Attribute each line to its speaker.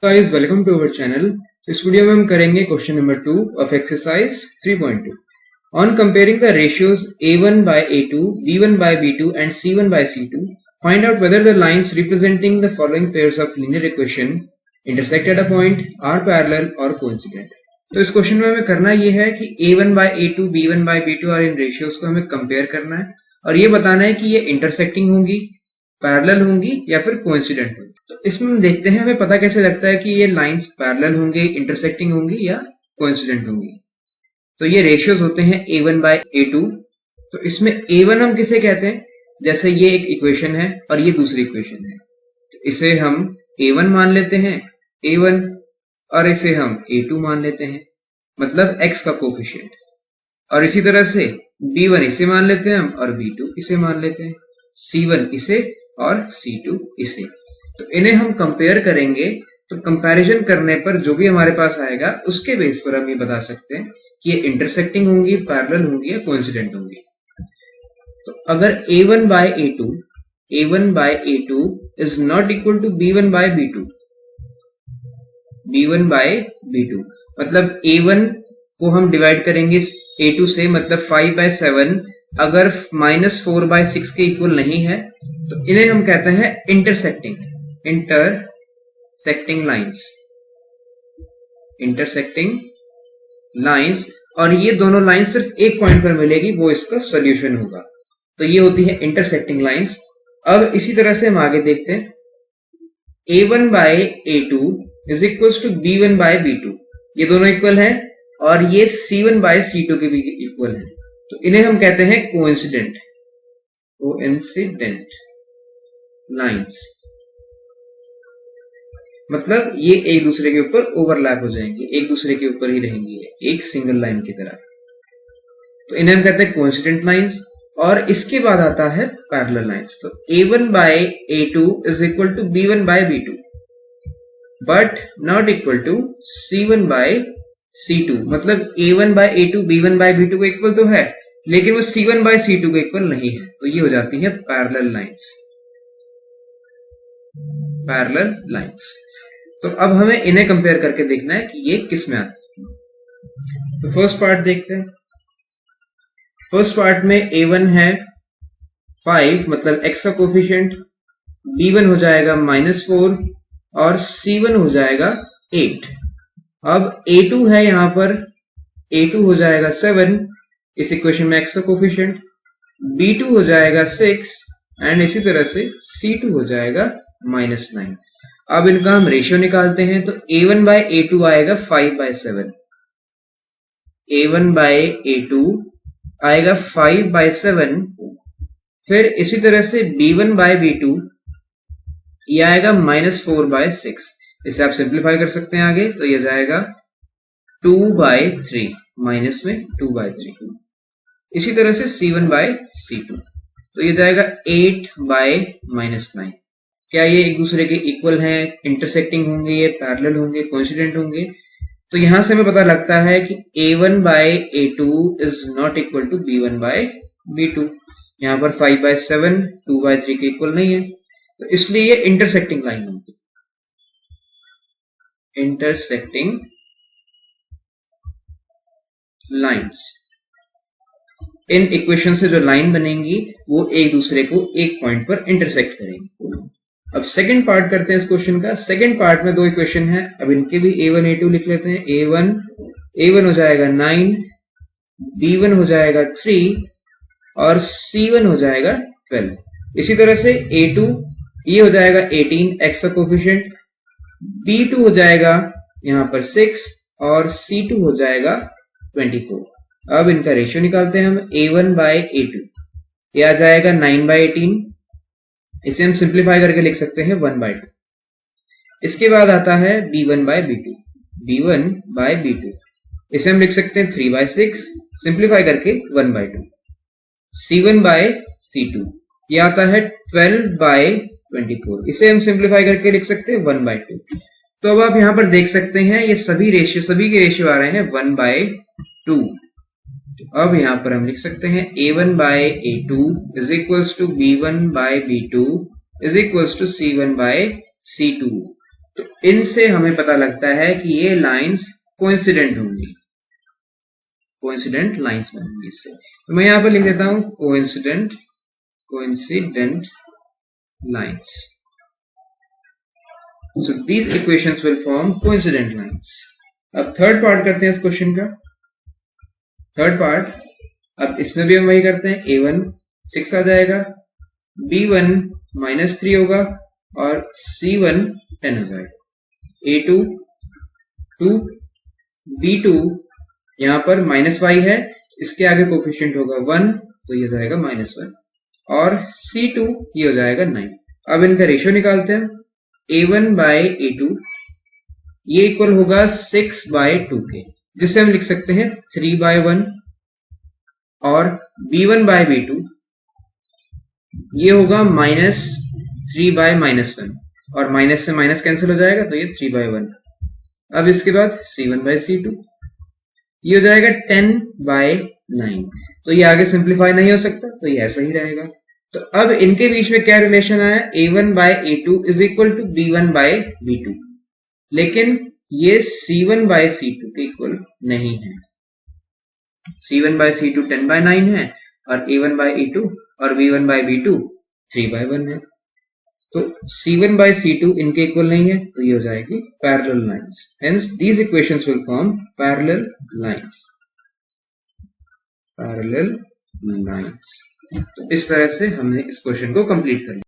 Speaker 1: Guys welcome to our channel. इस video में हम करेंगे question number 2 of exercise 3.2 on comparing the ratios a1 by a2, b1 by b2 and c1 by c2. Find out whether the lines representing the following pairs of linear equation intersect at a point, are parallel or coincident. तो इस question में हमें करना ये है कि a1 by a2, b1 by b2 और इन ratios को हमें कंपेयर करना है और ये बताना है कि ये इंटरसेक्टिंग होंगी, पैरेलल होंगी या फिर कोइंसिडेंट होंगी। तो इसमें हम देखते हैं हमें पता कैसे लगता है कि ये लाइंस पैरेलल होंगे, इंटरसेक्टिंग होंगी या कोइंसिडेंट होंगी। तो ये रेशियोज होते हैं a1 by a2। तो इसमें a1 हम किसे कहते हैं, जैसे ये एक इक्वेशन है और ये दूसरी इक्वेशन है, तो इसे हम a1 मान लेते हैं a1 और इसे हम a2 मान लेते हैं, मतलब x का कोफिशिएंट। और इसी तरह से b1 इसे मान लेते हैं हम और b2 इसे मान लेते हैं, c1 इसे और c2 इसे। तो इन्हें हम कंपेयर करेंगे तो कंपैरिजन करने पर जो भी हमारे पास आएगा उसके बेस पर हम ये बता सकते हैं कि ये इंटरसेक्टिंग होंगी, पैरेलल होंगी या कोइंसिडेंट होंगी। तो अगर a1 by a2 is not equal to b1 by b2, मतलब a1 को हम डिवाइड करेंगे a2 से, मतलब 5/7 अगर -4/6 के इक्वल नहीं है तो इन्हें हम कहते हैं इंटरसेक्टिंग लाइंस। और ये दोनों लाइंस सिर्फ एक पॉइंट पर मिलेगी, वो इसका सोल्यूशन होगा। तो ये होती है इंटरसेक्टिंग लाइंस। अब इसी तरह से हम आगे देखते हैं, a1 by a2 is equal to b1 by b2, ये दोनों इक्वल है और ये c1 by c2 के भी इक्वल है। तो इन्हें हम कहते हैं कोइंसिडेंट लाइंस, मतलब ये एक दूसरे के ऊपर ओवरलैप हो जाएंगे, एक दूसरे के ऊपर ही रहेंगी एक सिंगल लाइन की तरह। तो इन्हें हम कहते हैं कोइंसिडेंट लाइंस। और इसके बाद आता है पैरेलल लाइंस। तो a1 by a2 is equal to b1 by b2 but not equal to c1 by c2, मतलब a1 by a2 b1 by b2 को इक्वल तो है लेकिन वो c1 by c2 को इक्वल नहीं है। तो ये हो जाती है पैरेलल लाइंस। तो अब हमें इन्हें कंपेयर करके देखना है कि ये किस में आती है। तो फर्स्ट पार्ट देखते हैं। फर्स्ट पार्ट में a1 है 5, मतलब x का कोफिशिएंट, b1 हो जाएगा -4 और c1 हो जाएगा 8। अब a2 है यहां पर, a2 हो जाएगा 7, इस इक्वेशन में x का कोफिशिएंट, b2 हो जाएगा 6 एंड इसी तरह से c2 हो जाएगा -9। अब इनका हम रेशियो निकालते हैं। तो a1 by a2 आएगा 5/7, a1 by a2 आएगा 5/7। फिर इसी तरह से b1 by b2 ये आएगा -4/6। इसे आप सिंप्लीफाई कर सकते हैं आगे, तो ये जाएगा 2/3, माइनस में 2/3। इसी तरह से c1 by c2, तो ये जाएगा 8/-9। क्या ये एक दूसरे के इक्वल हैं, इंटरसेक्टिंग होंगे, ये पैरेलल होंगे, कोइंसिडेंट होंगे? तो यहां से हमें पता लगता है कि a1 by a2 is not equal to b1 by b2। यहां पर 5/7 2/3 के इक्वल नहीं है, तो इसलिए ये इंटरसेक्टिंग लाइन होगी। इंटरसेक्टिंग लाइंस, इन इक्वेशन से जो लाइन बनेंगी वो एक दूसरे को एक पॉइंट पर इंटरसेक्ट करेंगी। अब सेकंड पार्ट करते हैं इस क्वेश्चन का। सेकंड पार्ट में दो इक्वेशन है, अब इनके भी a1 a2 लिख लेते हैं। a1 हो जाएगा 9, b1 हो जाएगा 3 और c1 हो जाएगा 12। इसी तरह से a2 ये हो जाएगा 18, x का कोफिशिएंट, b2 हो जाएगा यहां पर 6 और c2 हो जाएगा 24। अब इनका रेशियो निकालते हैं हम। a1 by a2 ये आ जाएगा 9/18, इसे हम सिंप्लीफाई करके लिख सकते हैं 1/2। इसके बाद आता है b1 by b2, इसे हम लिख सकते हैं 3/6, सिंप्लीफाई करके 1/2। c1 by c2 ये आता है 12/24, इसे हम सिंप्लीफाई करके लिख सकते हैं 1/2। तो अब आप यहां पर देख सकते हैं ये सभी के रेशियो आ रहे हैं 1/2। अब यहां पर हम लिख सकते हैं a1 by a2 is equals to b1 by b2 is equals to c1 by c2। तो इनसे हमें पता लगता है कि ये लाइंस कोइंसिडेंट होंगी, कोइंसिडेंट लाइंस बनेंगी इससे। तो मैं यहां पर लिख देता हूं coincident lines. So these equations will form coincident lines. अब थर्ड पार्ट करते हैं इस क्वेश्चन का। थर्ड पार्ट, अब इसमें भी हम वही करते हैं। A1 6 आ जाएगा, B1 -3 होगा और C1 10 हो जाएगा। A2 2, B2 यहां पर -y है, इसके आगे कोफिशिएंट होगा 1, तो ये हो जाएगा -1 और C2 ये हो जाएगा 9। अब इनका रेशियो निकालते हैं। A1 बाय A2 ये इक्वल होगा 6 बाय 2 के, जिससे हम लिख सकते हैं 3 बाय 1 और B1 बाय B2 ये होगा -3 बाय -1 और माइनस से माइनस कैंसिल हो जाएगा तो ये 3 बाय 1। अब इसके बाद C1 बाय C2 ये हो जाएगा 10 बाय 9। तो ये आगे सिंप्लीफाई नहीं हो सकता, तो ये ऐसा ही रहेगा। तो अब इनके बीच में क्या रिलेशन आया, A1 by A2 is equal to B1 by B2, लेकिन ये C1 बाय C2 के इक्वल नहीं है। C1 बाय C2 10 बाय 9 है और A1 बाय A2 और B1 बाय B2 3 बाय 1 है। तो C1 बाय C2 इनके इक्वल नहीं है, तो ये हो जाएगी parallel lines. Hence these equations will form parallel lines. Parallel lines. तो इस तरह से हमने इस क्वेश्चन को कंप्लीट कर लिया।